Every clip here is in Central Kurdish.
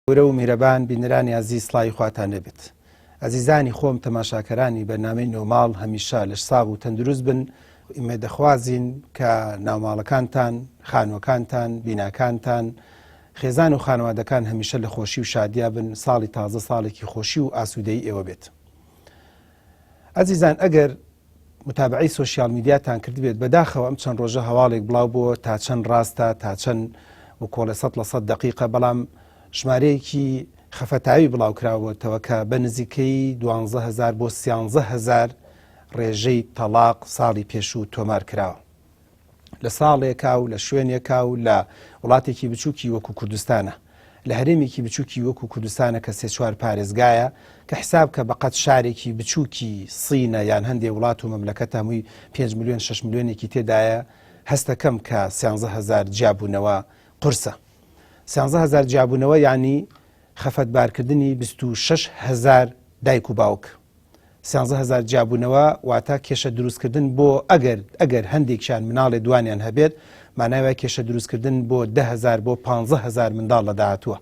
گەورە و میرەبان بینەرانی عەزیز سڵاوی خواتان لێبێت. عەزیزانی خۆم تەماشاکەرانی بەرنامەی نۆماڵ هەمیشە لەش ساغ و تەندروست بن. ئێمە دەخوازین کە ناوماڵەکانتان، خانووەکانتان، بیناکانتان، خێزان و خانەوادەکان هەمیشە لە خۆشی و شادیا بن، ساڵی تازە ساڵێکی خۆشی و ئاسوودەی ئێوە بێت. عەزیزان ئەگەر متابعی سۆشیال میدیاتان کردبێت بەداخەوە ئەم چەند ڕۆژە هەواڵێک بڵاو بووە تا چەند ڕاستە تا چەند وکۆڵە 100% دقیقە، بەڵام ژمارەیەکی خەفەتاوی بڵاو کراوەتەوە کە بە نزیکەی 12,000 بۆ 13,000 ڕێژەی تەلاق ساڵی پێشوو تۆمار کراوە لە ساڵێکا و لە شوێنێکا و لە وڵاتێکی بچووکی وەکو کوردستانە، لە هەرێمێکی بچووکی وەکو کوردستانە کە 3-4 پارێزگایە کە حساب کە بەقەت شارێکی بچووکی سینە یان هەندێک وڵات و مەملەکەت هەمووی 5 ملیۆن 6 ملیۆنێکی تێدایە، هەستەکەم کە 13,000 جیابوونەوە قورسە. 13,000 جیابوونەوە یعنی خەفەتبارکردنی 26,000 دایک و باوک. 13,000 جیابوونەوە واتە کێشە دروستکردن بۆ ئەگەر هەندێکیان مناڵێ دوانیان هەبێت، ماناوای کێشە دروستکردن بۆ 10,000 بۆ 15,000 منداڵ لە داهاتووە.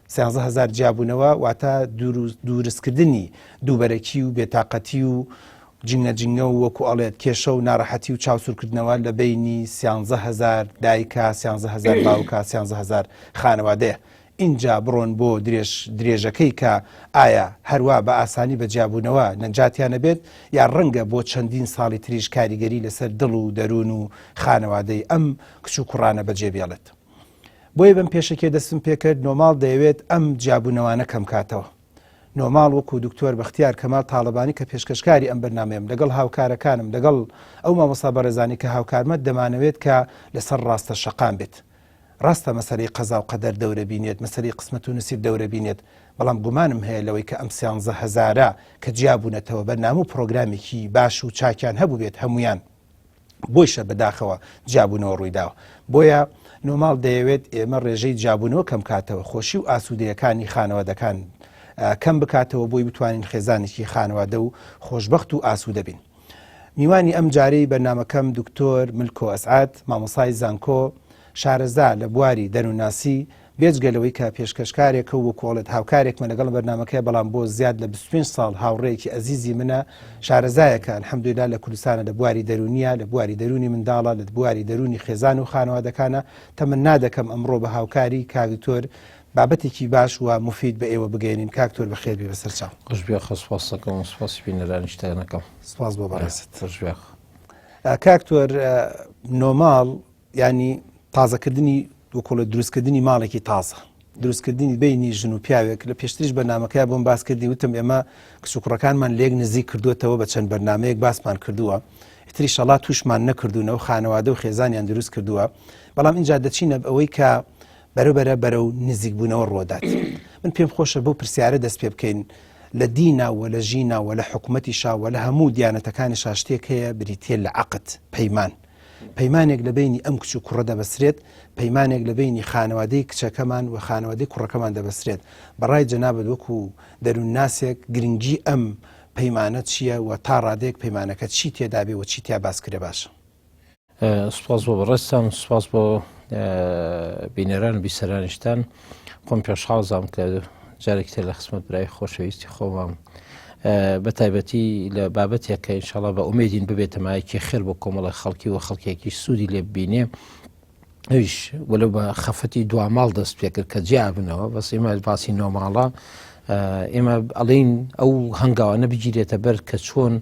13,000 جیابوونەوە واتە دروستکردنی دووبەرەکی و بێتاقەتی و جنگە و وەکو ئەڵێت کێشە و ناڕەحەتی و چاوسورکردنەوە لە بینی 13,000 دایکە، 13,000 باوکە، 13,000 خانەوادەیە. اینجا بڕۆن بۆ درێژەکەی کە ئایا هەروە بە ئاسانی بە جیابوونەوە نەنجاتیانە بێت یا ڕەنگە بۆ چەندین ساڵی تریش کاریگەری لەسەر دڵ و دەروون و خانەوادەی ئەم کچ و کوڕانە بەجێبێڵێت. بۆیە بەم پێشەکێ دەستم پێکرد نۆماڵ دەیەوێت ئەم جیابوونەوانە کەم کاتەوە. نۆماڵ وەکو دکتۆر بەختیار کەمال تاڵبانی کە پێشکەشکاری ئەم بەرنامەیەم لەگەڵ هاوکارەکانم لەگەڵ ئەو مامۆستا بەڕێزانی کە هاوکارمەت دەمانەوێت کە لەسەر ڕاستە شەقام بێت. ڕاستە مەسەلەی قەزا و قەدەر دەورە بینێت، مەسەلەی قسمەت و نسیب دەورە بینێت، بەڵام گومانم هەیە لەوەی کە ئەم 13,000 کە جیابوونەتەوە بەرنامە و پرۆگرامێکی باش و چاکیان هەبوو بێت هەمویان بۆیشە بەداخەوە جیابوونەوە ڕوویداوە. بۆیە نۆماڵ دەیەوێت ئێمە ڕێژەی جیابوونەوە کەم کاتەوە، خۆشی و ئاسوودەیەکانی خانەوادەکان کەم بکاتەوە بۆی بتوانین خێزانێکی خانەوادە و خۆشبەخت و ئاسوودە بین. میوانی ئەم جارەی بەرنامەکەم دکتۆر ملکۆ ئەسعاد مامۆسای زانکۆ شارەزا لە بواری دەرووناسی بێجگەلەوەی کە پێشکەشکارێکە و وەکۆڵێت هاوکارێکمە لەگەڵ بەرنامەکەی، بەڵام بۆ زیاد لە 25 ساڵ هاوڕێیەکی ئەزیزی منە شارەزایەکە الحەمدولیلا لە کوردستانە لە بواری دەرونیە، لە بواری دەرونی منداڵە، لە بواری دەرونی خێزان و خانەوادەکانە. تەمەنا دەکەم ئەمڕۆ بە هاوکاری کاکتۆر بابەتێکی باش و مفید بە ئێوە بگەێنین. کاکتۆر بەخێر بێ بەسەر چاو. خۆشبێ خەسپاس دەکەم، سوپاسی بینەرانی شتانەکەم. سپاس بۆ بەڕێزت. خۆشبێ کاکتۆر نۆماڵ ینی تازەکردنی وەکۆڵە دروستکردنی ماڵێکی تازە، دروستکردنی بینی ژن و پیاوێک. لە پێشتریش بەرنامەکەی بۆم باس کردی وتم ئێمە کچوکوڕەکانمان لێک نزیک کردوێتەوە بە چەند بەرنامەیەک باسمان کردووە، ئیتری شەڵات تووشمان نەکردوونەوە، خانەوادە و خێزانیان دروست کردووە، بەڵام اینجا دەچینە ئەوەی کە بەرەبەرە بەرەو نزیکبوونەوە ڕۆدات. من پێم خۆشە بەو پرسیارە دەست پێ بکەین لە دیناوە لە ژیناوە لە حکوومەتیشاوە لە هەموو دیانەتەکانی شاشتێک هەیە بریتێ لە عەقد پەیمانێک لە بینی ئەم کچ و کوڕە دەبەسرێت، پەیمانێک لە بینی خانەوادەی کچەکەمان و خانەوادەی کوڕەکەمان دەبەسرێت. بەڕای جەنابەت وەکو دەروونناسێک گرنگی ئەم پەیمانە چییە و تا ڕادێک پەیمانەکە چی تێدا بێ و چی تیا باسکرێ باشە؟ سوپاس بۆ بەڕێستان، سوپاس بۆ بینەران و بیسەرانیشتان. خۆم پێشحاوزام کە جارێک تر لە خزمەت برای خۆشەویستی خۆمام بە تایبەتی لە بابەتێک کە ئینشاڵڵا بە ئومێدین ببێتە مایەکی خێر بۆ کۆمەڵە خەڵکی و خەڵکێکی سوودی لێ ببینێ. ئەویش وەلو بە خەفەتی دواماڵ دەست پێ کرد کە جیابنەوە، بەس ئێمە باسی نۆماڵە ئێمە ئەڵین ئەو هەنگاوانە بگیرێتە بەر کە چۆن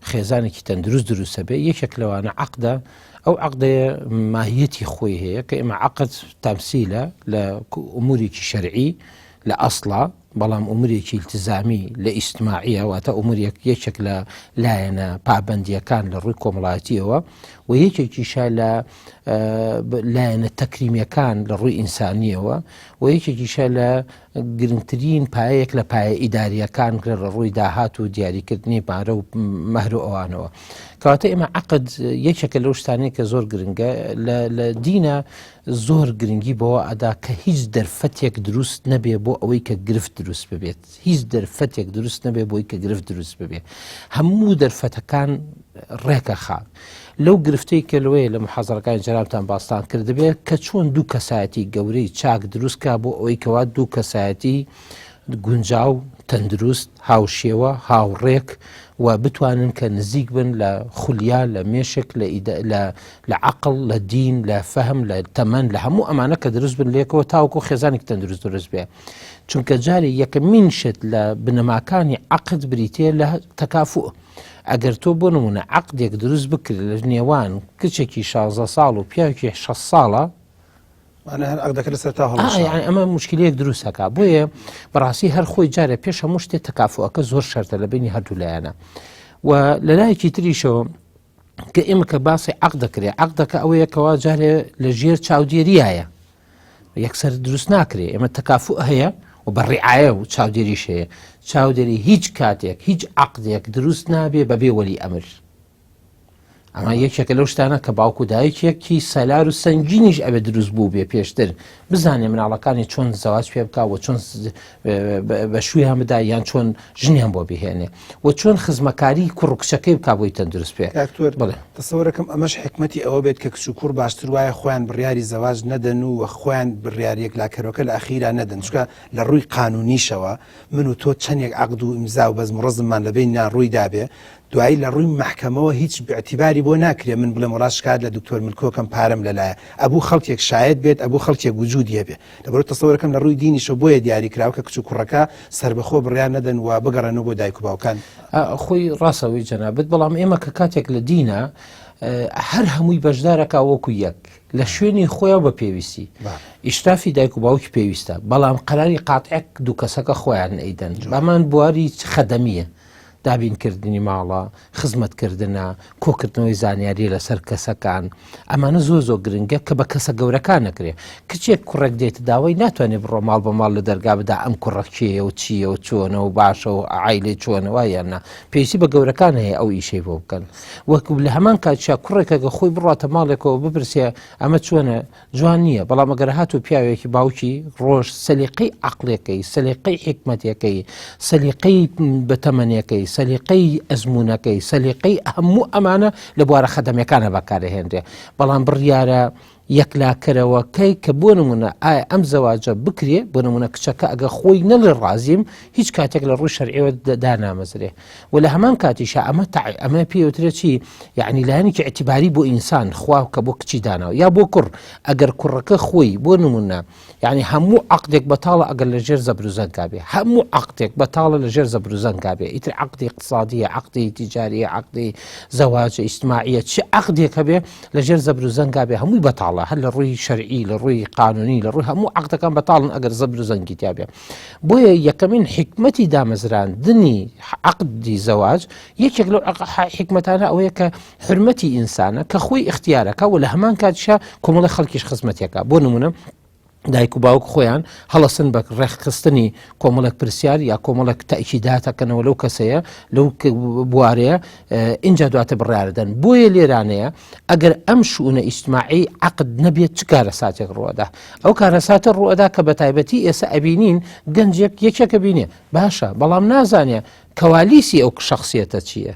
خێزانێکی تەندروست دروستە بێ. یەکێک لەوانە عەقدە، ئەو عەقدەیە ماهیەتی خۆی هەیە کە ئێمە عەقد تەمسیلە لە ئومورێکی شەرعی لە ئەسڵا، بەڵام ئومورێکی التزامی لە ئیجتیماعیە، واتە ئومورێک یەکێک لە لایەنە پابەندیەکان لە ڕووی کۆمەڵایەتیەوە و یەکێکیشە لە لایەنە تەکریمیەکان لە ڕووی ئینسانیەوە و یەکێکیشە لە گرنگترین پایەیەک لە پایە ئیداریەکان لە ڕووی داهات و دیاریکردنی پارە و مەهر و ئەوانەوە. کەواتە ئێمە عەقد یەکێکە لەو شتانەی کە زۆر گرنگە لە دینە، زۆر گرنگی بەوە ئەدا کە هیچ دەرفەتێک دروست نەبێ بۆ ئەوەی کە گرفت دروست ببێت، هیچ دەرفەتێک دروست نەبێ بۆی کە گرفت دروست ببێت. هەموو دەرفەتەکان ڕێکە خا لەو گرفتەی کە لەوەیە لە محەزەرەکانی جەنابتان باستان کردبێت کە چۆن دوو کەسایەتی گەورەی چاک دروستکە بۆ ئەوەی کەوا دوو کەسایەتی گونجاو تەندروست هاوشێوە هاوڕێک و بتوانن کە نزیک بن لە خولیا لە مێشک لە عقل لە دین لە فەهم لە تەمەن لە هەموو ئەمانە کە دروست بن لێکەوە تاوەکو خێزانێک تەندروست دروست بێ چونکە جارێ یەکەمین شت لە بنەماکانی عقد بریتێ لە تەکافوع ئەگەر تۆ بۆ نمونە عقدێک دروست بکرد لە نێوان کچێکی 16 ساڵ و پیاوێکی 6 ساڵە ئەمە مشکلەیەک دروستەکە بۆیە بەڕاستی هەر خۆی جارە پێش هەموو شتێک تەکافوعەکە زۆر شەرتە لە بینی هەردوو لایەنە و لە لایەکی تریشەوە کە ئێمە کە باسی عقد دەکرێت عقدەکە ئەوەیەکەوە جارێ لە ژێر چاودێریایە یەکسەر دروست ناکرێت ئێمە تەکافوع هەیە و بە ڕیعایە و چاودێریش هەیە چاودێری هیچ کاتێک هیچ عقدێک دروست نابێ بەبێ وەلی ئەمر ئەمە یەکێکە لەو شتانە کە باوکو دایکێکی سەلار و سەنگینیش ئەوێ دروست بوو بێ پێشتر بزانێ مناڵەکانی چۆن زەواج پێ بکە و چۆن بە شوویان بدا یان چۆن ژنیان بۆ بهێنێ و چۆن خزمەکاری کوڕکچەکەی بکا بۆی تەندروست پێ تەسەوەرەکەم ئەمەش حکمەتی ئەوە بێت کە کچ و کوڕ باشتر وایە خۆیان بڕیاری زەواج نەدەن و خۆیان بڕیارێک لاکەرەوەکە لە ئەخیرا نەدەن چکە لە ڕووی قانونیشەوە من و تۆ چەندێک عقد و ئیمزا و بەزم ڕزممان لەبینیان ڕووی دابێ دوایی لە ڕووی محکەمەوە هیچ باعتیباری بۆ ناکرێ من بڵێم ڕاشکات لە دکتۆر ملکۆکەم پارەم لەلایە ئەبوو خەڵکێک شاید بێت ئەبوو خەڵکێک وجودیە بێ لەبەرەوە تەسەوەرەکەم لە ڕووی دینیشە بۆیە دیاری کراوە کە کچ و کوڕەکە سربەخۆ بڕیان نەدەن و بگەڕێنەوە بۆ دایک و باوکان خۆی ڕاستەوەی جەنابەت بەڵام ئێمە کە کاتێک لە دینە هەر هەمووی بەشدارەکە وەکو یەک لە شوێنی خۆیان بە پێویستی ئیشرافی دایک و باوکی پێویستە بەڵام قەراری قاتعێک دوو کەسەکە خۆیان ئەیدەن بەمان بواری خەدەمیە دابینکردنی ماڵە خزمەتکردنە کۆکردنەوەی زانیاری لەسەر کەسەکان ئەمانە زۆر گرنگە کە بە کەسە گەورەکان نەکرێ کچێک کوڕێک دێت داوای ناتوانێت بڕۆ ماڵ بە ماڵ لە دەرگا بدا ئەم کوڕەکێە و چییە و چۆنە و باشە و عایلێ چۆنەوە یاننا پێویستی بە گەورەکان هەیە ئەو ئیشەی بۆ بکەن وەکو لە هەمان کاتشا کوڕێکەکە خۆی بڕاتە ماڵێکەوە بپرسێ ئەمە چۆنە جوان نییە بەڵام ئەگەر هات و پیاوێکی باوکی ڕۆژ سەلیقەی عەقڵەکەی سەلیقەی حکمەتەکەی سەلیقەی بەتەمەنیەکەی سەلیقەی ئەزمونونەکەی سەلیقەی هەموو ئەمانە لە بوارە خەدەمیەکانە بەکارهێنرێ بەڵام بڕیارە یەکلاکەرەوەکەی کە بۆ نمونە ئایا ئەم زەواجە بکرێ بۆ نمونە کچەکە ئەگە خۆی نەڵێ ڕازیم هیچ کاتێک لە ڕووی شەرعیەوە دانامەزرێ و لە هەمان کاتیشە ئەمە پێوترێت چی یعنی لایەنێکی ئەعتیباری بۆ ئینسان خوا کە بۆ کچی داناوە یا بۆ کوڕ ئەگەر کوڕەکە خۆی بۆ نمونە یعنی هەموو عەقدێک بەتاڵە ئەگەر لە ژێر زەبروزەنگا بێ هەموو عەقدێک بەتاڵە لە ژێر زەبروزەنگا بێ ئیتر عەقدی اقتصادیە عەقدی تیجاریە عەقدی زەواجە ئیجتماعیە چه عەقدێکە بێ لە ژێر زەبروزەنگا بێ هەمووی بەتاڵە هەر لە ڕووی شەرعی لە ڕووی قانونی لە ڕووی هەموو عەقدەکان بەتاڵن ئەگەر زەبروزەنگی تیا بێ بۆیە یەکەمین حکمەتی دامەزراندنی عەقدی زەواج یەکێک لەو حکمەتانە ئەوەیە کە حورمەتی ئینسانە کە خۆی اختیارەکە و لە هەمان کاتیشە کۆمەڵی خەڵکیش خزمەتیەکە بۆ نمونە دایک و باوک خۆیان هەڵەسن بە ڕێکخستنی کۆمەڵێک پرسیار یا کۆمەڵێک تەئکیداتەکەنەوە لەو کەسەیە لەو بوارەیە اینجا دواتە بڕیاردەن بۆیە لێرانەیە ئەگەر ئەم شوونە ئیجتماعی عەقد نەبێت چ کارەساتێک ڕوەدا ئەو کارەساتە ڕوەدا کە بە تایبەتی ئێستا ئەبینین گەنجێک یەکێکە بینێ باشە بەڵام نازانێ کەوالیسی ئەو شەخسیەتە چییە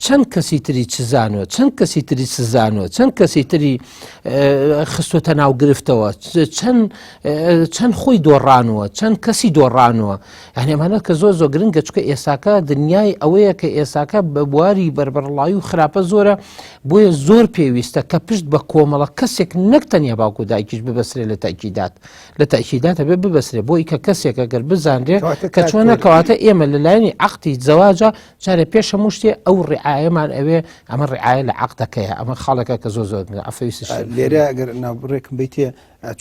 چەند کەسی تری چزانوە چەند کەسی تری سزانوە چەند کەسی تری خستۆتە ناو گرفتەوە چەند خۆی دۆڕانوە چەند کەسی دۆڕانوە یعنی ئەمانە کە زۆر گرنگە چکە ئێساکە دنیای ئەوەیە کە ئێساکە بە بواری بربەرڵاوی و خراپە زۆرە بۆیە زۆر پێویستە کە پشت بە کۆمەڵە کەسێک نەک تەنیا باوکو و دایکیش ببەسرێ لە تەئکیداتە بێ ببەسرێ بۆی کە کەسێک ئەگەر بزانرێ کە چۆنە کەواتە ئێمە لەلایەنی عەقدی زەواجە جارێ پێش هەموو شتێ ئەو ڕعایەمان ئەوێ ئەمە ڕعایە لە عەقدەکەیە ئەمە خاڵێکە کە زۆر ئەفەویستش لێرە ئەگەر ناوڕێکم بیتێ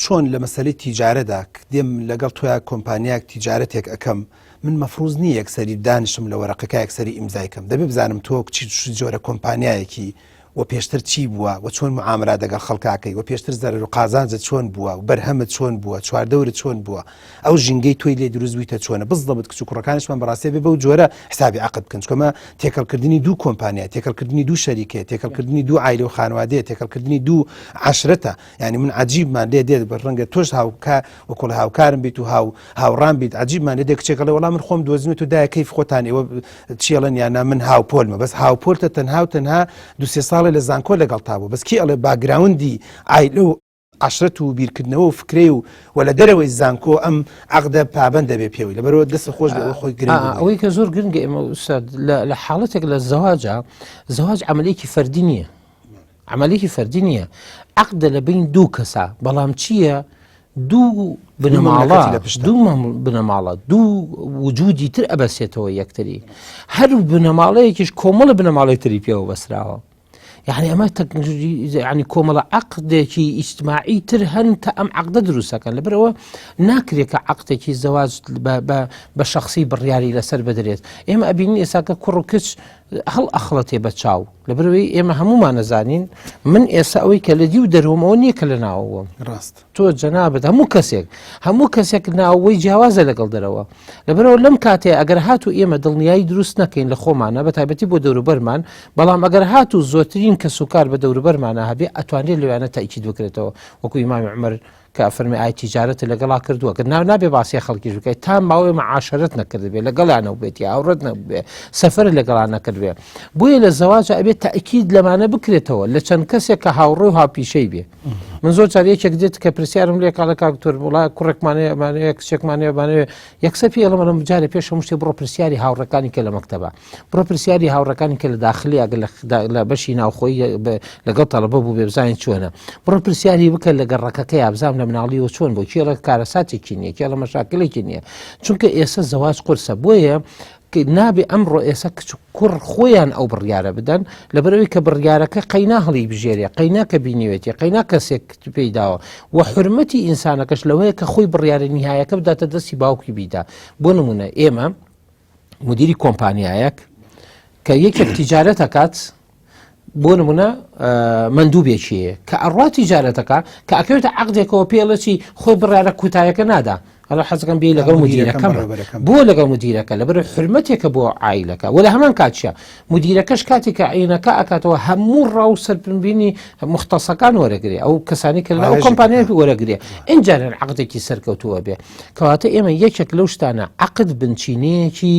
چۆن لە مەسەلەی تیجارەدا دێم لەگەڵ تۆیان کۆمپانیاک تیجارەتێک ئەەکەم من مەفروض نییە یەکسەری دانیشم لە وەرەقەکە یەکسەری ئیمزایکەم دەبێ بزانم تۆ چی جۆرە کۆمپانیایەکی و پێشتر چی بووە و چۆن معاملات لەگەڵ خەڵکاکەی و پێشتر زەرەر و قازانجە چۆن بووە و بەرهەمت چۆن بووە چواردەورت چۆن بووە ئەو ژینگەی تۆی لێ دروست بوویتە چۆنە بزدەبت کچ و کوڕەکانیشمان بەڕاستی بێ بەو جۆرە حسابی عقد بکەن چکەمە تێکەڵکردنی دوو کۆمپانیا تێکەڵکردنی دوو شەریکێ تێکەڵکردنی دوو عایلە و خانوادەیە تێکەڵکردنی دوو عەشرەتە یعنی من عەجیبمان لێ دێت بە ڕەنگە تۆش وەکوڵ هاوکارم بیت و هاوڕام بیت عەجیبمان لێ دێت کچێکەڵێ وەڵام من خۆم دۆزمێت و دایە کەیف خۆتان ئێوە چیڵەن یانە من هاوپۆلمە بەس هاوپۆلتە تەنها دو سێ ساڵێ لە زانکۆ لەگەڵ تابوو بەس کی ئەڵێ باگراوندی عایلە و عشرەت و بیرکردنەوە و فکرێ و لە دەرەوەی زانکۆ ئەم عەقدە پابەند دەبێ پێوەی لەبەرەوە دەستە خۆش بێ خۆی گرنگ ئەوەی کە زۆر گرنگە ئێمە ئوستاد لە حاڵەتێک لە زەواجە زەواج عەمەلێکی فەردی نییە عەمەلێکی فەردی نییە عەقدە لە بین دوو کەسە بەڵام چییە دوو بنەماڵە دوو وجودی تر ئەبەسێتەوە یەکتری هەر بنەماڵەیەکیش کۆمەڵە بنەماڵی تری پێوە بەسراوە يعني ئەمە يعني کۆمەڵە عەقدێکی ئیجتماعی تر هەن تا ئەم عەقدە دروستەکەن لەبەرەوە ناکرێت کە عەقدێکی زەواج بە شەخسی بڕیاری لەسەر بدرێت ئێمە ئەبینین ئێساکە کوڕ و کچ هەڵ ئەخڵەتێ بە چاو لەبەرەوەی ئێمە هەمومان نەزانین من ئێستا ئەوەی کە لە دی و دەرومەوە نییە کە لە ناوەوەم ڕاست تۆ جەنابەت هەموو کەسێک ناوەی جیاوازە لەگەڵ دەرەوە لەبەرەوە لەم کاتێ ئەگەر هاتو ئێمە دڵنیایی دروست نەکەین لە خۆمانە بە تایبەتی بۆ دەوروبەرمان بەڵام ئەگەر هاتو زۆرترین کەس و کار بە دەوروبەرمانە هەبێ ئەتوانێت لەوانە تاکید بکرێتەوە وەکو ئیمامی عومەر کە فەرمی ئای تیجارەت لەگەڵا کردووە کە نابێ باسی خەڵکیش بکەیت تا ماوەی مەعاشەرەت نەکرد بێ لەگەڵانەوە بێت یا هاوڕێت نەبێ سەفەر لەگەڵان نەکرد بێ بۆیە لە زەواجە ئەبێت تاکید لەمانە بکرێتەوە لە چەند کەسێک کە هاوڕێ و هاوپیشەی بێ من زۆر جارێکێک دێت کە پرسیارم لێ کاڵە کاکتۆر وڵای کوڕێکمانەیە کچێکمانەیە یەکسەر پێ ئەڵێ مەڵێم جارێ پێش هەموو شتێ بڕۆ پرسیاری هاوڕەکانی کە لە مەکتەبە بڕۆ پرسیاری هاوڕەکانی کە لە داخلی ئەگەر لە بەشی ناوخۆیی لەگەڵ تەڵەبە بوو بێ بزانین چۆنە بڕۆ پرسیاری بکە لە گەڕەکەکەی بزانم لە مناڵیەوە چۆن بۆ کێڵە کارەساتێکی نییە کێڵە مەشاکلێکی نییە چونکە ئێستا زەواج قورسە بۆیە نابێ ئەمڕۆ ئێستا کچ کوڕ خۆیان ئەو بڕیارە بدەن لەبەرەوەی کە بڕیارەکە قەینا هەڵی بژێرێ قەینا کە بینیوێتی قەینا کەسێک پێیداوە و حرمەتی ئینسانەکەش لەوەیە کە خۆی بڕیارە نیهایەکە بداتە دەستی باوکی بیدا بۆ نمونە ئێمە مدیری کۆمپانیایەک کە یەکێک تیجارەت دەکات بۆ نمونە مەندووبێکیە کە ئەڕوا تیجارەتەکە کە ئەکەوێتە عەقدێکەوە پێڵەچی خۆی بڕیارە کوتایەکە نادا هەڵا حەزەکەم بێ لەگەڵ مدیرەکەم بۆ لەگەڵ مدیرەکە لەبەر حرمەتێکە بۆ عایلەکە و لە هەمان کاتشە مدیرەکەش کاتێک کە عینەکە ئەکاتەوە هەموو ڕاو سەرپنبینی مختصەکان وەرەگرێ ئەو کەسانی کە لە ئەو کۆمپانیای وەرەگرێ ئینجارن عەقدێکی سەرکەوتووە بێ کەواتە ئێمە یەکێک لەو شتانە عەقد بنچینەیەکی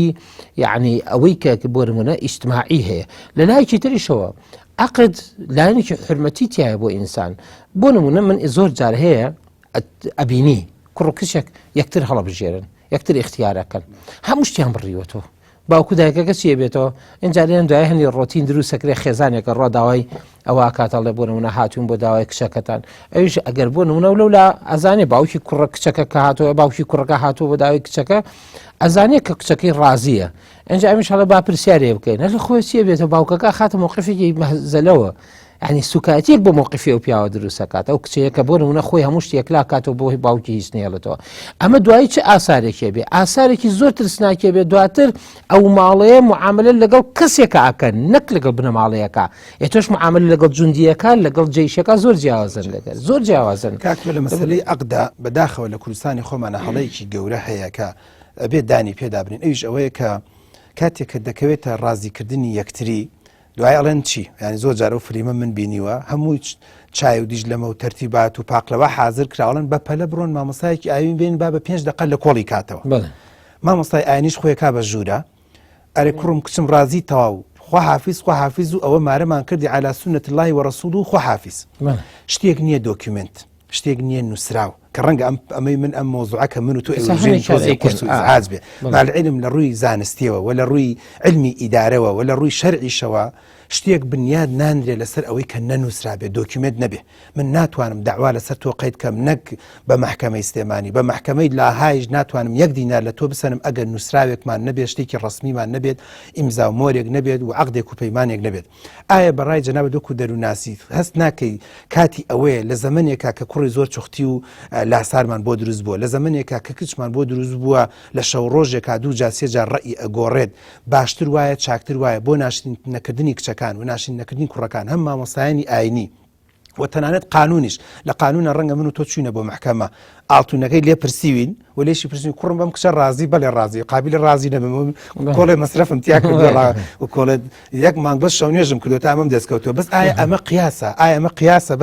یعنی ئەوەی کە بۆ نمونە ئیجتماعی هەیە لە لایەکی تریشەوە عەقد لایەنێکی حرمەتی تایە بۆ ئینسان بۆ نمونە من زۆر جار هەیە ئەبینی کوڕ و کچێک یەکتر هەڵەبژێرن یەکتر اختیارەکەن هەموو شتیان بڕیوەتەوە باوکو دایکەکە چیە بێتەوە ئینجاریان دوای هەنی ڕۆتین دروستەکرێ خێزانێکە ڕۆ داوای ئەوە کاتەڵێ بۆ نمونە هاتوون بۆ داوای کچەکەتان ئەویش ئەگەر بۆ نمونە و لەولا ئەزانێ باوکی کوڕە کچەکە کە هاتووە باوکی کوڕەکە هاتووە بۆ داوای کچەکە ئەزانێت کە کچەکەی ڕازیە ئەنج ئەمیش هەڵە با پرسیارێ بکەین هەر لە خۆی چیە بێتە باوکەکە خاتە موقفێکی مەهزەلەوە يعني سوکاتێک بۆ مووقفی ئەو پیاوە دروستەکات ئەو کچەیە کە بۆ نمونە خۆی هەموو شتێکلا کاتەوە بۆی باوکی هیچ نێڵێتەوە ئەمە دوایی چه ئاسارێکێ بێ ئاسارێکی زۆر ترسناکێ بێ دواتر ئەو ماڵەیە معاملە لەگەڵ کەسێکە ئەکەن نەک لەگەڵ بنەماڵەیەکە ئێتۆش معاملە لەگەڵ جوندیەکان لەگەڵ جێیشەکە زۆر جیاوازن لەگەر زۆر جیاوازن کاکتۆ لە مەسەلەی عەقدە بەداخەوە لە کوردستانی خۆمانە هەڵەیەکی گەورە هەیە کە ئەبێت دانی پێدا بنین ئەویش ئەوەیە کە کاتێک کە دەکەوێتە ڕازیکردنی یەکتری دوای ئەڵێن چی یعنی زۆر جارە و فریمە من بینیوە هەمووی چای و دیژ لەمە و تەرتیبات و پاقلەوە حازر کراوەڵن بە پەلە بڕۆن مامۆستایەکی ئاوین بێن با بە 5 دقە لە کۆڵی کاتەوە مامۆستای ئاینیش خۆی کا بە ژوورە ئەرێ کوڕم کچم ڕازی تەواو خوا حافیز و ئەوە مارەمان کردی عەلا سونەت الله وەڕەسوولو خوا حافیز شتێک نییە دۆکیومنت شتێک نییە نووسراو کە ڕەنگە ئەمەی من ئەم مۆزوعەکە من و تۆ ئەوژێنیاز بێ مالعلم لە ڕووی زانستیەوە و لە ڕووی علمی ئیدارەوە و لە ڕووی شەرعیشەوە شتێک بنیاد نانرێ لەسەر ئەوەی کە نەنووسرا بێ دۆکیومنت نەبێ من ناتوانم داوا لەسەر تۆ قەید کەم نەک بە محکەمەی سلێمانی بە محکەمەی لاهایش ناتوانم 1 دینار لە تۆ بسەنم ئەگەر نووسراوێکمان نەبێت شتێکی ڕسمیمان نەبێت ئیمزا و مۆرێک نەبێت و عەقدێک و پەیمانێک نەبێت ئایا بەڕای جەنابەت وەکو دەروناسی هەست ناکەی کاتی ئەوەیە لە زەمانێکا کە کوڕی زۆر چوختی و لاسارمان بۆ دروست بووە لە زمانێکە کە کچمان بۆ دروست بووە لە شەو ڕۆژێکا دوو جا سێ جار ڕەئی ئەگۆڕێت باشتر وایە چاکتر وایە بۆ ناشرین نەکردنی کچەکان و ناشرین نەکردنی کوڕەکان هەم مامۆستایانی ئاینی وتەنانەت قانونیش لە قانونە ڕەنگە من و تۆ چوینە بۆ محکەمە ئاڵتونەکەی لێ پرسیوین و لێشی پرسیین کوڕم بەم کچە ڕازی بەڵێ ڕازی قابلی ڕازی نەبم کۆڵێ مەسرەفم تیا کردووە و کۆڵێت یەک مانگ بەس شەو نوێژم کردو تا ئەمەم دەستکەوتووە بەس ئایا ئەمە قیاسە ئایا ئەمە قیاسە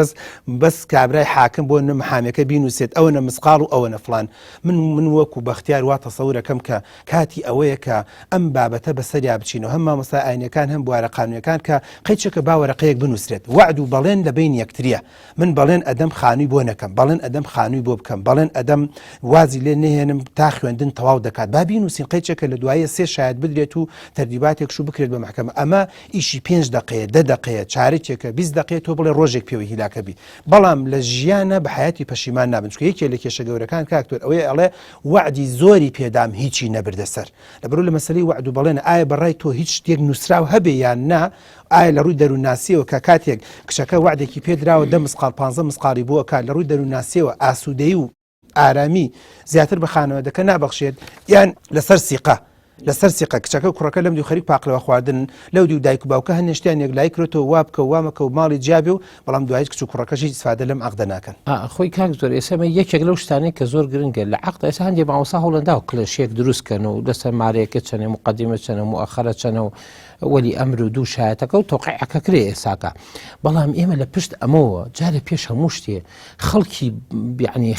بەس کابرای حاکم بۆ محامەکە بینوسێت ئەوە نە مسقاڵ و ئەوە نە فڵان من وەکو بەختیار وا تەسەورەکەم کە کاتی ئەوەیە کە ئەم بابەتە بەسەریا بچینەوە هەم مامۆستا ئاینەکان هەم بوارە قانونیەکان کە قەیچەکە باوەرەقەیەک بنووسرێت وعد و بەڵێن لە بین یەکتریە من بەڵێن ئەدەم خانووی بۆ نەکەم بەڵێن ئەدەم خانووی بۆ بکەم بەڵێن ئەدەم وازی لێ نهێنم تا خوێندن تەواو دەکات با بینوسین قەیچێکە لە دوایە سێ شاید بدرێت و تەرتیباتێک شو بکرێت بە محکەمە ئەمە ئیشی 5 دقەیە 10 دقەیە چارێکێکە 20 دقەیە تۆ بڵێ ڕۆژێک پێوەی هیلاکەبی بەڵام لە ژیانە بە حیاتی پەشیمان نابن چونکە یەکێ لە کێشە گەورەکان کاکتۆر ئەوەیە ئەڵێ وعدی زۆری پێدام هیچی نەبردە سەر لەبەرو لە مەسەلەی وعد و بەڵێنە ئایا بەڕای تۆ هیچ شتێک نووسراو هەبێ یان نا ئایا لە ڕووی دەروونناسیەوە کە کاتێک کچەکە وعدێکی پێدراوە 10 مسقال 15 مسقاڵی بۆ کات لە ڕووی دەروونناسیەوە ئاسوودەیی و ئارامی زیاتر بە خانەوەدەکە نابەخشێت یان لەسەر سیقە لەسەر سیقە کچەکە کوڕەکە لەم دوو خەریک پاقلەوە خواردن لەو دوو دایک و باوکە هەنێشتیان یەکلای کرێتەوە وا بکە وامەکە و ماڵی جیابێ و بەڵام دوایت کچ و کوڕەکەشی ئیسفادە لەم عەقدە ناکەن خۆی کاک زۆر ئێسمە یەکێک لەو شتانەی کە زۆر گرنگە لە عەقد ئێستا هەندێک مامۆستا هەوڵەندا و کلێشێک دروستکەن و لەسەر مارەیەکە چەنێ مقەدیمە چەنە مؤەخەرە چەنە و وەلی ئەمر و دوو شایەتەکە و تەوقیعەکە کرێ ئێساکە بەڵام ئێمە لە پشت ئەمەوە جارە پێش هەموو شتێ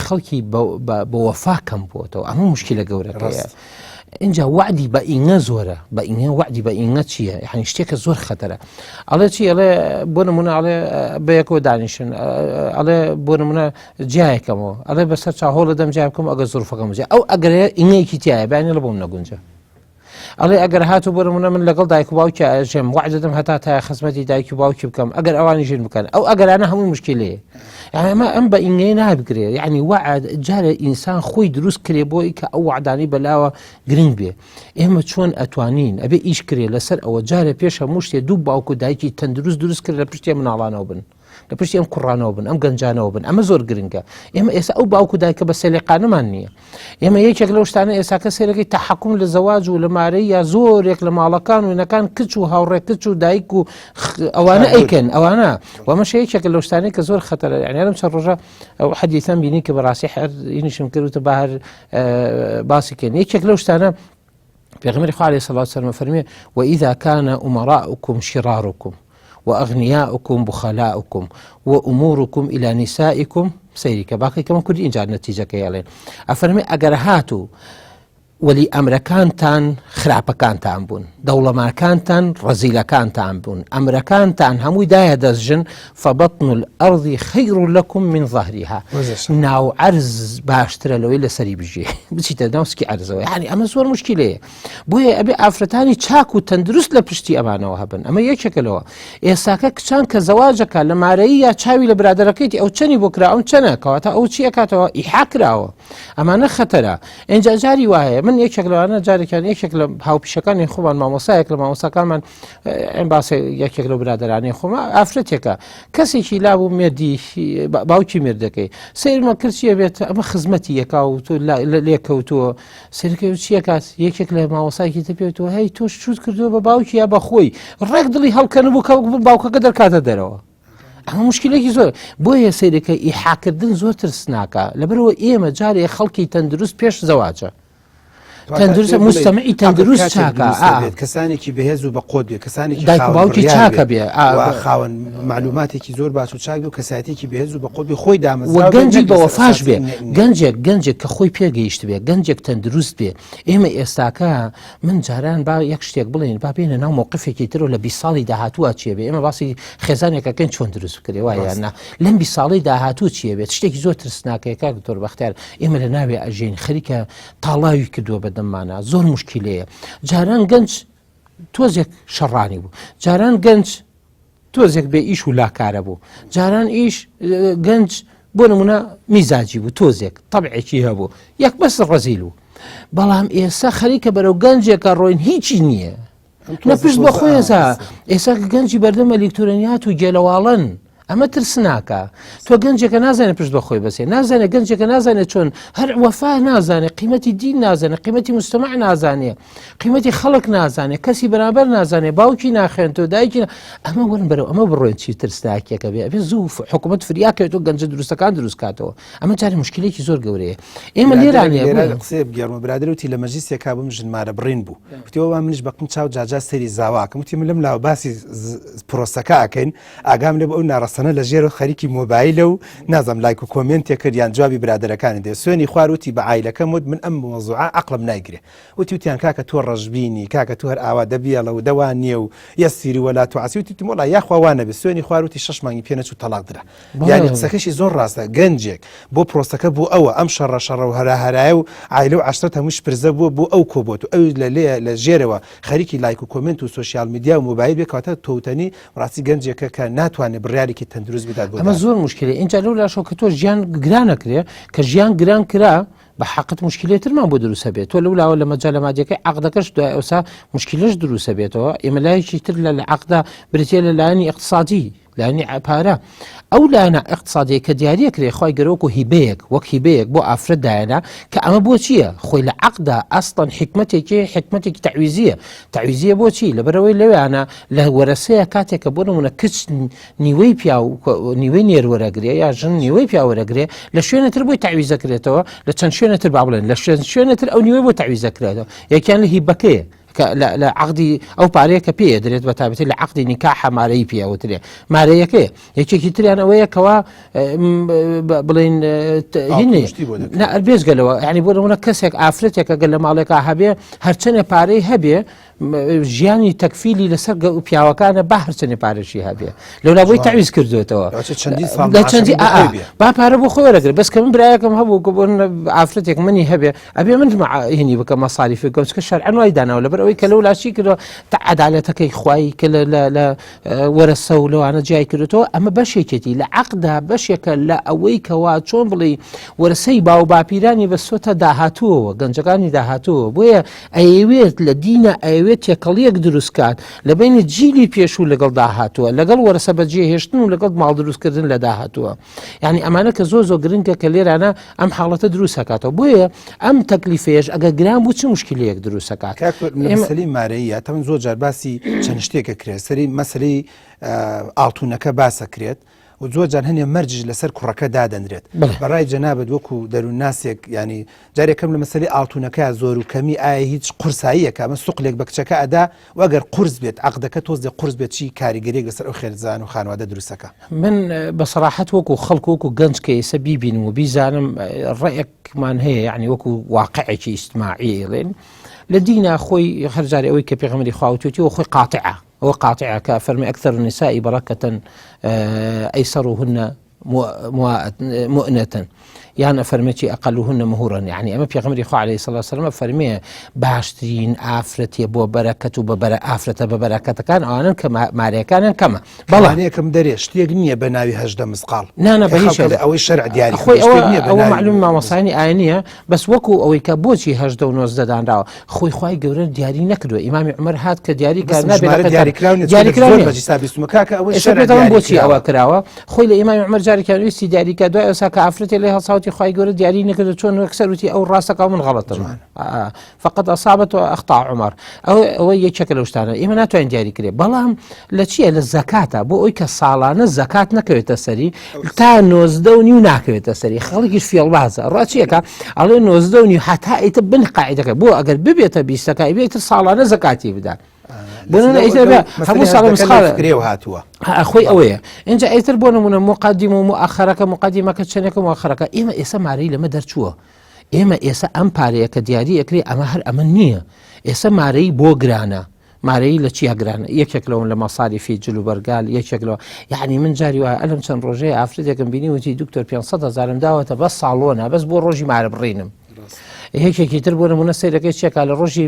خەڵکی بە وەفا کەم بووەتەوە ئەمە موشکیلە گەورەکەیە اینجا وعدی بە ئینگە زۆرە بە ئینگە وعدی بە ئینگە چییە یعنی شتێکە زۆر خەتەرە ئەڵێ چی ئەڵێ بۆ نمونە ئەڵێ بەیەکەوە دانیشن ئەڵێ بۆ نمونە جیایەکەمەوە ئەڵێ بەسەر چاهۆڵە دەم جای بکەم ئەگە زۆرفەکەم جێ ئەو ئەگەرەیە ئینگەیەکی تایە بەیانی لە بۆم نەگونجە ئەڵێ ئەگەر هاتو بۆ نمونە من لەگەڵ دایک و باوکی ئەژێم وعد دەدەم هەتا تا خزمەتی دایک و باوکی بکەم ئەگەر ئەوانی ژین بکەن ئەو ئەگەرانە هەمووی مشکلەیە یعنی ئەم بە ئینگەی نابگرێ یعنی وعد جارە ئینسان خۆی دروست کرێ بۆی کە ئەو وعدانی بەلاوە گرنگ بێ ئێمە چۆن ئەتوانین ئەبێ ئیش کرێ لەسەر ئەوە جارە پێش هەموو شتێ دوو باوک و دایکی تەندروست دروست کرد لە پشتی مناڵانەوە بن لە پشتی ئەم کوڕانەوە بن ئەم گەنجانەوە بن ئەمە زۆر گرنگە ئێمە ئێستا ئەو باوک و دایکە بە سێلێقانەمان نییە ئێمە یەکێک لەو شتانە ئێساکە سێرەکەی تەحەکوم لە زەواج و لە مارەی یا زۆرێک لە ماڵەکان و نەکان کچ و هاوڕێ کچ و دایک و ئەوانە ئەیکەن ئەوانە وەمەش یەکێک لەو شتانەی کە زۆر خەتەرە یعنی لەم چەند ڕۆژە ئەو حەدیثەم بینی کە بەڕاستی هەر ئینیشم کردوتە با هەر باسی کەن یەکێک لەو شتانە پێغەمبەری خوا عەلەیهی سەڵات وسەلام فەرمێ وإذا كان أمراؤكم شراركم وأغنياؤكم بخلاؤكم وأموركم إلى نسائكم سيرك باقي كما كل إنجار نتيجة كيالين أفرمي أجر هاتو ولی ئەمرەکانتان خراپەکانتان بوون دەوڵەماکانتان ڕەزیلەکانتان بوون ئەمرەکانتان هەمووی دایە دەستژن فبطن الأرض خير لكم من ظهرها ناو عرز باشترە لەوەی لەسەری بژێ بچیتە ناو سکی عرزەوە یعنی ئەمە زۆر مشکلەیە بۆیە ئەبێ ئافرەتانی چاک و تەندروست لە پشتی ئەمانەوە هەبن ئەمە یەکێکەوە ئێستاکە کچان کە زەواجەکە لە مارەیی یا چاوی لە برادەرەکەیتی ئەو چەنی بۆ کرا ئەو چەنە کەواتە ئەو چی ئەکاتەوە ئیحا کراوە ئەمانە خەتەرە ئینجا جاری وایە من یەکێک لەوانە جارێکیان یەکێک لە هاوپیشەکانی خۆمان مامۆسایەک لە مامۆساکانمان ئەم باسێ یەکێک لە برادەرانی خۆمە ئافرەتێکە کەسێکی لابوو مێردی باوکی مێردەکەی سەیرمە کرد چیە بێت ئەمە خزمەتی یەکا و تۆ لێکەوتووە سەرەکەی چیە کات یەکێک لە مامۆسایەکی تەپێتەوە هەی تۆ شوت کردووە بە باوکی یا بە خۆی ڕێک دڵی هەڵکەن بوو کە باوکەکە دەرکاتە دەرەوە ئەمە مشکلێکی زۆر بۆیە سەیرەکە ئیحاکردن زۆر ترسناکە لەبەرەوە ئێمە جارێ خەڵکی تەندروست پێش زەواجە تەندروست مستەمعی تەندروست چاکە کەسانێکی بەهێز و بە قۆت بێ کەسانێکی دایک و باوکی چاکە بێ خاوەن معلوماتێکی زۆر باش و چاک بێ و کەسایەتێکی بەهێز و بە قۆت بێ خۆی دامەزراوە و گەنجی بە وەفاش بێ گەنجێک کە خۆی پێگەیشت بێ گەنجێک تەندروست بێ ئێمە ئێستاکە من جاران با یەک شتێک بڵێن با بێنە ناو موقفێکی ترەوە لە 20 ساڵی داهاتووە چیە بێ ئێمە باسی خێزانێکەکەن چۆن دروست بکرێ وایە نا لەم 20 ساڵی داهاتوو چیە بێت شتێکی زۆر ترسناکەیە دکتۆر بەختیار ئێمە لە ناوێ ئەژین خەریکە تاڵاوی کردووە بەدەممانە زۆر مشکلەیە جاران گەنج تۆزێک شەڕانی بوو جاران گەنج تۆزێک بێ ئیش و لاکارە بوو جاران ئیش گەنج بۆ نمونە میزاجی بوو تۆزێک تەبعێکی هەبوو یەک بەس ڕەزیل بوو بەڵام ئێستا خەریکە بەرەو گەنجێکە ڕۆین هیچی نییە نەپشت بە خۆیەزا ئێستا گەنجی بەردەم ئەلکترۆنیات و گێلەواڵن ئەمە ترسناکە تۆ گەنجێکە نازانێت پشت بەخۆی بەسێ نازانێت گەنجێکە نازانێت چۆن هەر وەفا نازانێت قیمەتی دین نازانێت قیمەتی مجتەمع نازانێت قیمەتی خەڵک نازانێت کەسی بەرامبەر نازانێت باوکی ناخوێن تۆ دایکی ئەمە وەرن بەرەوە ئەمە بڕۆین چی ترسناکێکە بێ زوو حکوومەت فریاکەوێت و گەنجە دروستەکان دروستکاتەوە ئەمە جارێ مشکلێکی زۆر گەورەیە ئێمە لێرانە قسێ بگەڕمە برادرەوتی لە مەجلیسێکا بم ژنمارە بڕین بوو وتیەوە منیش بەقم چاو جاجا سەری زاواکەم وتی من لەم لاوە باسی پرۆسەکە ئەکەین ئاگام لێ بە ئەو ناڕەسەنە لە ژێر خەریکی مۆبایلە و نازم لایک و کۆمنتێک کردیان جوابی برادەرەکانی دێ سوێنی خواروتی بە عیلەکەم وت من ئەم مۆزوعە عەقڵم نایگرێ وتیان کاکە تۆ ڕەشبینی کاکە تۆ هەر ئاوا دەبیەڵە و دەوان نییە و یەسیری وەلا تو عسیوتی تمۆڵا یاخواوانە بێ سوێنی خواروتی 6 مانگی پێ نەچوو تەلاق درا یعنی قسەکەشی زۆر ڕاستە گەنجێک بۆ پرۆسەکە بوو ئەوە ئەم شەڕە و هەرایە و عیلە و عەشرەت هەمووش پرزە بووە بۆ ئەو کۆبوت و ئەو لە ژێرەوە خەریکی لایک و کۆمنت و سوسیال میدیا و مۆبایل بێکاتە تۆتەنی ڕاستی گەنجێکە کە ناتوانێت بڕیارێکی تەندروست بدات بۆ ئەمە زۆر مشکلێ اینجا لەو لاشەوە کە تۆ ژیان گرانەکرێ کە ژیان گران کرا بە حقت مشکلێترمان بۆ دروستە بێت تۆ لەولاوە لە مەجال مادیەکەی عەقدەکەش دوای ئەوسا مشکلش دروستە بێتەوە ئێمە لایەکی تر لە عەقدا بریتێ لە لایەنی اقتصادی لایەنی پارە ئەو لایەنە اقتصادی کە دیاریەکرێ خۆی گەرەوەکو هیبەیەک وەک هیبەیەک بۆ ئافرەت دایەنە کە ئەمە بۆ چییە خۆی لە عەقدا ئەسڵەن حکمەتێکی تعویزیە بۆ چی لەبەرەوەی لەوێیانە لە وەرەسەیە کاتێکە بۆ نمونە کچ نیوەی پیا و نیوەی نێروەرەگرێ یا ژن نیوەی پیاوەرەگرێ لە شوێنەتر بۆی تعویزەکرێتەوە لە چەند شوێنەتر با بڵێن لە شوێنەتر ئەو نیوەی بۆ تعویزەکرێتەوە یەکیان لە هیبەکەیە لە عقدی ئەو پارەیە کە پێ دەرێت بە تابەتی لە عقدی نیکاح مارەی پێوترێ مارەیەکەیە یەکێکی تریان ئەوەیە کەوا بڵێن بێزگەلەوە ینی بۆ نمونە کەسێک ئافرەتێکە گەل لە ماڵێکا هەبێ هەرچەنە پارەی هەبێ ژیانی تەکفیلی لەسەر پیاوەکانە با هەرچەنێ پارەشی هەبێ لەولا بۆی تعویز کردوێتەوە لە چەندی با پارە بۆ خۆی وەرەگرێت بەس کە من برایەکەم هەبوو کە بۆ ئافرەتێک منی هەبێ ئەبێ من هینی بکە مەساریفی بکەم چکە شەرعەن وای داناوە لەبەرەوەی کە لەو لاشی کردەوە تا عەدالەتەکەی خوای کە لە وەرەسە و لەوانە جیای کردوێتەوە ئەمە بەشێکێتی لە عەقدا بەشێکە لە ئەوەی کەوا چۆن بڵێ وەرەسەی باو باپیرانی بەسۆتە داهاتووەوە گەنجەکانی داهاتووە بۆیە ئەیەوێت لە دینە ئەوێت تێکەڵیەک دروستکات لە بینی جیلی پێشوو لەگەڵ داهاتووە لەگەڵ وەرەسە بەجێهێشتن و لەگەڵ ماڵ دروستکردن لە داهاتووە یعنی ئەمانە کە زۆر گرنگە کە لێرانە ئەم حاڵەتە دروست دەکاتەوە بۆیە ئەم تەکلیفێش ئەگە گران بوو چ مشکلەیەک دروست دەکات مەسەلەی مارەیە تەمەن زۆر جار باسی چەند شتێکە کرێت سەری مەسەلەی ئاڵتونەکە باسەکرێت و زۆر جار هەنێ مەرجش لەسەر کوڕەکە دادەنرێت بەڕای جەنابەت وەکو دەروون ناسێک ینی جارێکم لە مەسەلەی ئاڵتونەکە زۆر و کەمی ئایا هیچ قورساییەکە ئەمە سوقلێک بە کچەکە ئەدا وەگەر قورس بێت عەقدەکە تۆز دێ قورس بێت چی کاریگەریەک لەسەر ئەو خێرزان و خانوادە دروستەکە من بەسەراحەت وەکو خەڵک وەکو گەنج کە ئێستا بیبینم و بیزانم ڕێیەکمان هەیە یعنی وەکو واقعێکی ئیجتماعیڵێن لە دینە خۆی هەرجارێ ئەوەی کە پێغەمبەری خوا وتوێتی خۆی قاتعە هو قاطعة كفرمي أكثر النساء بركة أيسرهن مؤنة يعني فرمتي أقلهن مهورا يعني أما بيغمري خو عليه الصلاة والسلام فرمي باشترين آفرتي بو بركة آفرة ببركة كان أنا كما ماريا كان كما بلا كم دريش تيجني بناوي هجدة مسقال نانا بهيش أو الشرع ديالي خوي أو معلوم ما مصاني آينية بس وكو أو كابوتي هجدة ونوزد عن راو خوي جورن دياري نكدو إمام عمر هاد كدياري كان نبي دياري كراوني دياري كراوني بس مكاكا أو الشرع ديالي بوتي أو كراوة خوي لإمام عمر جاري كان يستي دياري كدو أساك آفرتي لها صوتي خوي جورن دياري نكدو شون كسروتي أو راسك أو من غلط فقد أصابت وأخطأ عمر أو يشكل وشتانا إما ناتو عن دياري كري بلام لشيء للزكاة بو أيك الصالانة الزكاة نكويت السري تا نوزدوني وناكويت السري خليكش في البازة رأسيك على نوزدوني حتى يتبن قاعدك بو أقل ببيت بيستكاي بيت الصالانة زكاتي بدا بنا إذا هم صار مسخرة أخوي أويه إنجا إيتر بونا من مقدم ومؤخرك مقدمة كتشنك مؤخرك إما إسا ماري لما درتشوه إما إسا أمباري كدياري أكري أما هر أمنية إسا ماري بوغرانا ماري لشي هجران يكشكلون لما صار في جلو برقال يكشكلون يعني من جاري وألم كان روجي أفريقيا كان بيني وتي دكتور بيان صدى زالم داوته بس صالونها بس بو روجي مع برينم هێکێکی تر بۆ نمونە سەیرەکەی چێکا لە ڕۆژی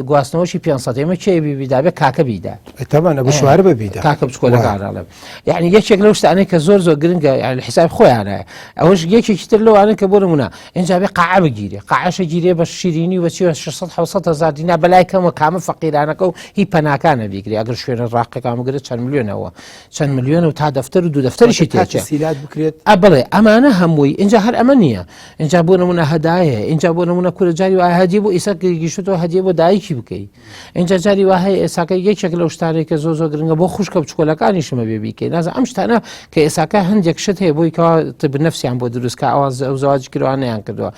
گواستنەوەشی 500 ئێمە کێ بیدابێ کاکە بیدا تەمانە بە شوار ببیدا کاکە بچکۆلەکانڵێم یعنی یەکێک لەو شتانەی کە زۆر زۆر گرنگە حساب خۆیانە ئەوەش یەکێکی تر لەوانە کە بۆ نمونە اینجا بێ قاع بگیرێ قاعشە گیرێ بە شیرینی و 600 هزار دینار بەلای کەمە کامە فەقیرانەکە و هی پەناکانە بیگری ئەگەر شوێنە ڕاقەکانگرێت چەند میلیۆنەوە چەند میلیۆن و تا دەفتەر و دوو دەفتەریشی تێچێت بکرێت بڵێ ئەمانە هەمووی اینجا هەر ئەمە نییە اینجا بۆ نمونە هەدایە اینجا بۆ نمونە کورە جاری وایە هەدیە بۆ ئیسا گیشتەوە هەدیە بۆ دایکی بکەیت اینجا جاری وایە ئێساکە یەکێک لەو شتانێک کە زۆر زۆر گرنگە بۆ خوشکە بچکۆلەکانیشمە بێ بیکەی نازە ئەم شتانە کە ئێساکە هەندێک شت هەیە بۆی کەوا بنەفسیان بۆ دروستکە ئەوان ئەو زەواج کردوانیان کردووە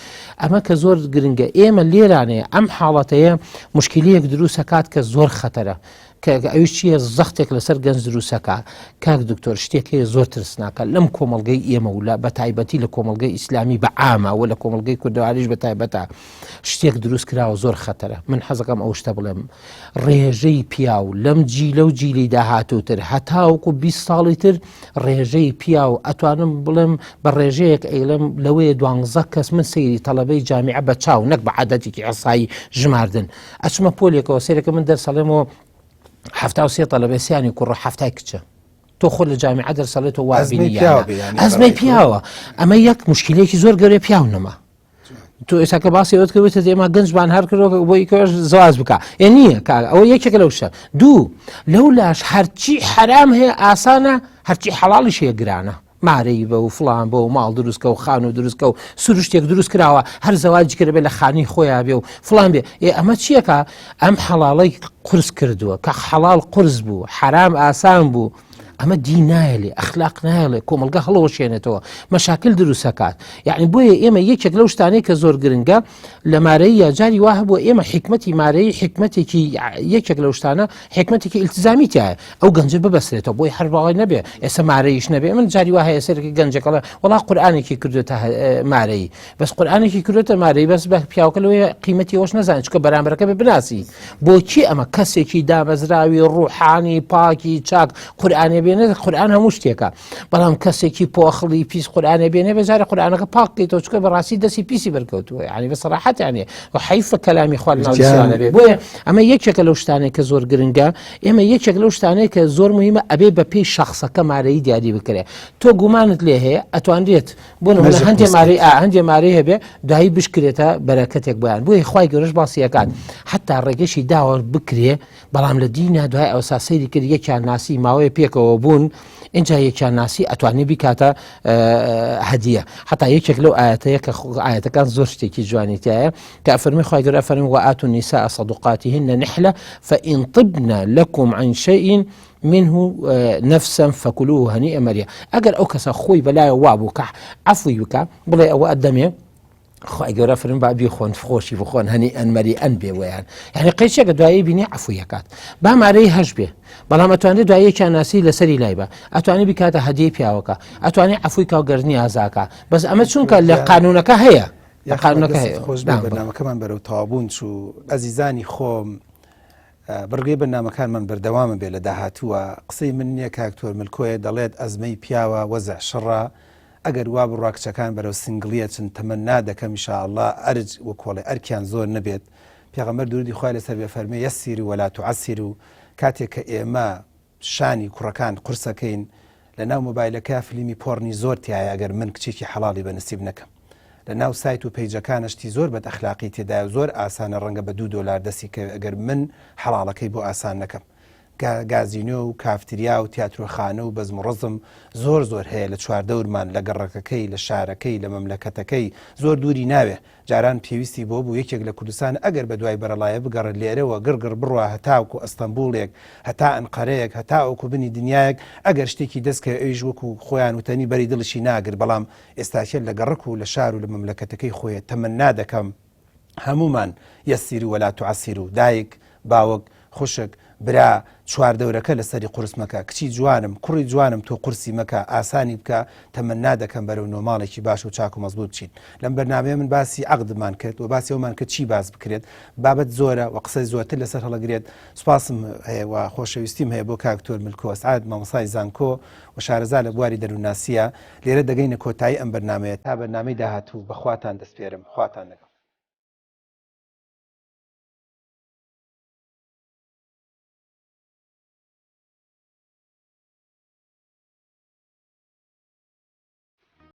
ئەمە کە زۆر گرنگە ئێمە لێرانەیە ئەم حاڵەتەیە مشکلەیەک دروست دەکات کە زۆر خەتەرە ئەوش چیە زەختێک لەسەر گەنج دروستەکە کاک دکتۆر شتێکی زۆر ترسناکە لەم کۆمەڵگەی ئێمە ولا بە تایبەتی لە کۆمەڵگەی ئیسلامی بە ئاماوە لە کۆمەڵگەی کوردەواریش بە تایبەتە شتێک دروست کراوە زۆر خەتەرە من حەزەکەم ئەو شتە بڵێم ڕێژەی پیا و لەم جیلە و جیلی داهاتووتر هەتاوەکو 20 ساڵی تر ڕێژەی پیا و ئەتوانم بڵێم بە ڕێژەیەک ئەیلم لەوەیە 12 کەس من سەیری تەڵەبەی جامیعە بە چاو نەک بە عادەتێکی ئەسایی ژماردن ئەچمە پۆلێکەوە سەیرەکە من دەرسەڵێمەوە 73 تەلەبەسیانی کوڕە 7 کچە تۆ خۆ لە جامیعە دەرسەڵێتەوە وابینی ئەزمەی پیاوە ئەمە یەک مشکلێکی زۆر گەورەی پیاو نەما تۆ ئێساکە باسی ئەوت کردوێتە دێما گەنجبان هەر کردەوە بۆی کەش زواز بکە نییە ئەوە یەکێک لەو شتە دوو لەو لاش هەرچی حرام هەیە ئاسانە هەرچی حەڵاڵیش هەیە گرانە مارەی بە و فڵان بە و ماڵ دروستکە و خان و دروستکە و سروشتێک دروست کراوە هەر زەواجی کرد بێ لە خانی خۆیان بێ و فڵان بێ ئەمە چیەکە ئەم حەڵاڵەی قورس کردووە کە حەڵاڵ قورس بوو حرام ئاسان بوو ئەمە دی نایڵێ ئەخلاق نایڵێ کۆمەلگە هەڵەوەشێنێتەوە مەشاکل دروستەکات یعنی بۆیە ئێمە یەکێک لەو شتانەی کە زۆر گرنگە لە مارەی یا جاری واه بووە ئێمە حکمەتی مارەی حکمەتێکی یەکێک لەو شتانە حکمەتێکی ئیلتزامی تایە ئەو گەنجە ببەسرێتەوە بۆی هەر باڵی نەبێ ئێستا مارەیش نەبێ من جاری واه ئێسەرێکی گەنجەکەڵە وڵا قورئانێکی کردوێتە مارەی بەس قورئانێکی کردوێتە مارەی بەس بە پیاوەکە لەوەیە قیمەتی ئەوش نەزانێت چکە بەرامبەرەکە بێ بناسی بۆچی ئەمە کەسێکی دامەزراوی ڕوحانی پاکی چاک قورئانێ بێنێت قورئان هەموو شتێکە بەڵام کەسێکی پۆخڵی پیس قورئانێ بێنێ بەجارە قورئانەکە پاک بکەیتەوە چکە بەڕاستی دەستی پیسی بەرکەوتووە یعنی بەسەراحەت یعنی حیفە کەلامی خوا لەناو ئیسلامە بێ بۆیە ئەمە یەکێکە لەو شتانەی کە زۆر گرنگە ئێمە یەکێک لەو شتانەی کە زۆر مهمە ئەبێ بە پێی شەخسەکە مارەی دیاری بکرێ تۆ گومانت لێ هەیە ئەتوانرێت بۆ نمونە هەندێ مارەی هەبێ دوایی بشکرێتە بەرەکەتێک بۆیان بۆیە خوای گەورەش باسیەکان حتا ڕێگەشی داوە بکرێ بەڵام لە دینە دوای ئەوسا سەیری کرد یەکیان ناسی ماوەیە پێکەوە بوون اینجا یەکیان ناسی ئەتوانێ بیکاتە هەدیە حتا یەکێک لەو ئاەتەیە کە ئاەتەکان زۆر شتێکی جوانی تایە کە ئەفەرمی خوای گەورە ئەفەرمی وآتوا النساء صدقاتهن نحلة فإن طبن لكم عن شيء منه نفسا فكلوه هنيئا مريئا ئەگەر ئەو کەسە خۆی بەلایە وابوو کە عەفوی بکە بڵێ ئەوە ئەدەمێ خوای گەورە فەرمی با بیخۆن خۆشی بخۆن هەنیئا مەریئا بێ وەیان یعنی قەیچێکە دوایی بینی عەفویەکات با مارەی هەش بێ بەڵام ئەتوانێت دوای یەکیان ناسی لەسەری لای بە ئەتوانێت بیکاتە هەدیەی پیاوەکە ئەتوانێت عەفوی کە و گەرنی ئازاکە بەس ئەمە چونکە لە قانونەکە هەیە قانونەکە هەیە خۆش بەرنامەکەمان بەرەو تەوابوون چوو ئەزیزانی خۆم بڕگەی بەرنامەکانمان بەردەوامە بێ لە داهاتووە قسەی من نییە کاکتۆر ملکۆیە دەڵێت ئەزمەی پیاوە وەزع شەڕە ئەگەر وا بڕوا کچەکان بەرەو سنگلیە چن تەمەنا دەکەم ئینشاءالله ئەرج وەکۆڵێ ئەرکیان زۆر نەبێت پێغەمبەر دوردی خوای لەسەر بێ فەرمێ یەسیری وەلا توعەسیروا و کاتێک کە ئێمە شانی کوڕەکان قورسەکەین لە ناو مۆبایلەکە فلیمی پۆڕنی زۆر تایە ئەگەر من کچێکی حەڵاڵی بەنسیب نەکەم لە ناو سایت و پەیجەکانشتی زۆر بەد ئەخلاقی تێدایە زۆر ئاسانە ڕەنگە بە $2 دەستی کە ئەگەر من حەڵاڵەکەی بۆ ئاسان نەکەم گازینۆ و کافتریا و تیاترۆخانە و بەزم و ڕزم زۆر هەیە لە چواردەورمان لە گەڕەکەکەی لە شارەکەی لە مەملەکەتەکەی زۆر دووری ناوێ جاران پێویستی بۆ بوو یەکێک لە کوردستان ئەگەر بە دوای بەرەڵایە بگەڕێت لێرەوە گڕگڕ بڕوە هەتاوکو ئەستەمبوڵێک هەتا ئەنقەرەیەک هەتا ئەوکو بنی دنیایەک ئەگەر شتێکی دەستکە ئەویش وەکو خۆیان وتەنی بەری دڵشی ناگر بەڵام ئێستاکێت لە گەڕک و لە شار و لە مەملەکەتەکەی خۆیە تەمەنا دەکەم هەمومان یەسیری وەلا توعەسیروا و دایک باوک خوشک برا چواردەورەکە لەسەری قورس مەکە کچی جوانم کوڕی جوانم تۆ قورسی مەکە ئاسانی بکە تەمەنا دەکەم بەرەو نۆماڵێکی باش و چاک و مەزبوط بچین لەم بەرنامەیە من باسی عەقدمان کرد و باسی ئەومان کرد چی باس بکرێت بابەت زۆرە و قسەی زۆرتر لەسەر هەڵەگرێت سوپاسم هەیە و خۆشەویستیم هەیە بۆ کاکتۆر ملکۆ سعاد مامۆستای زانکۆ و شارەزا لە بواری دەرووناسیە لێرە دەگەینە کۆتایی ئەم بەرنامەیە تا بەرنامەی داهاتوو بەخواتان دەسپێرم خواتان